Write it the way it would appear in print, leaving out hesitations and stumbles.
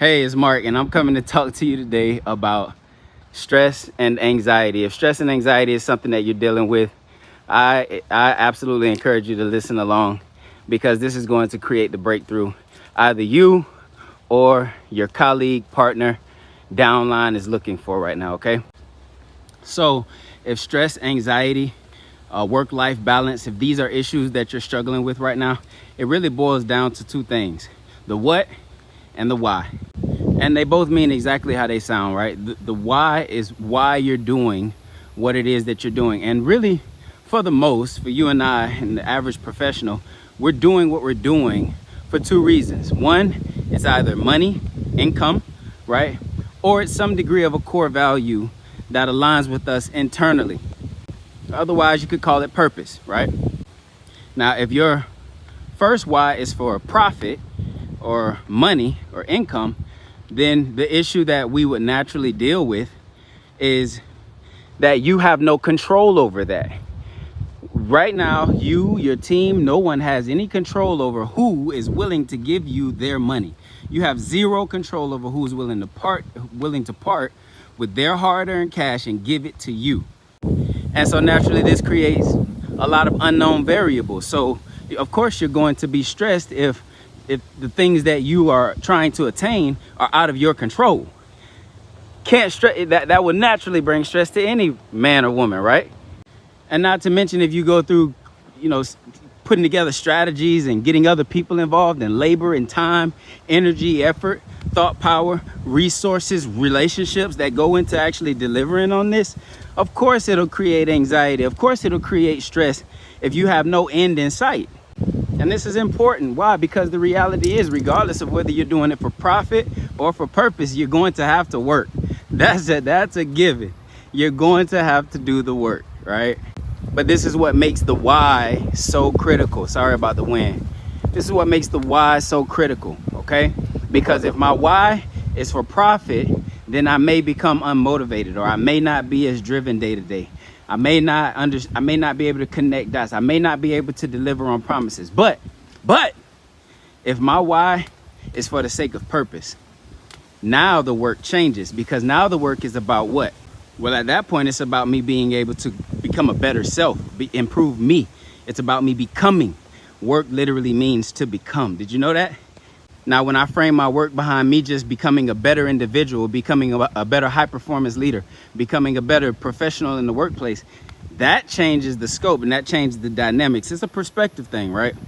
Hey, it's Mark, and I'm coming to talk to you today about stress and anxiety. If stress and anxiety is something that you're dealing with, I absolutely encourage you to listen along, because this is going to create the breakthrough either you or your colleague, partner, downline is looking for right now, okay? So if stress, anxiety, work-life balance, if these are issues that you're struggling with right now, it really boils down to two things: the what and the why. And they both mean exactly how they sound, right? The why is why you're doing what it is that you're doing. And really, for the most, for you and I and the average professional, we're doing what we're doing for two reasons. One, it's either money, income, right? Or it's some degree of a core value that aligns with us internally. Otherwise, you could call it purpose, right? Now, if your first why is for profit or money or income, then the issue that we would naturally deal with is that you have no control over that. Right now, you, your team, no one has any control over who is willing to give you their money. You have zero control over who's willing to part with their hard-earned cash and give it to you. And so naturally, this creates a lot of unknown variables. So of course, you're going to be stressed if the things that you are trying to attain are out of your control. Can't stress that would naturally bring stress to any man or woman, right? And not to mention, if you go through, putting together strategies and getting other people involved in labor and time, energy, effort, thought power, resources, relationships that go into actually delivering on this, of course it'll create anxiety. Of course it'll create stress if you have no end in sight. And this is important. Why? Because the reality is, regardless of whether you're doing it for profit or for purpose, you're going to have to work. That's a given. You're going to have to do the work, right? But this is what makes the why so critical. Sorry about the wind. This is what makes the why so critical, okay? Because if my why is for profit, then I may become unmotivated, or I may not be as driven day to day. I may not be able to connect dots. I may not be able to deliver on promises. But if my why is for the sake of purpose, now the work changes, because now the work is about what? Well, at that point, it's about me being able to become a better self, improve me. It's about me becoming. Work literally means to become. Did you know that? Now, when I frame my work behind me just becoming a better individual, becoming a better high-performance leader, becoming a better professional in the workplace, that changes the scope and that changes the dynamics. It's a perspective thing, right?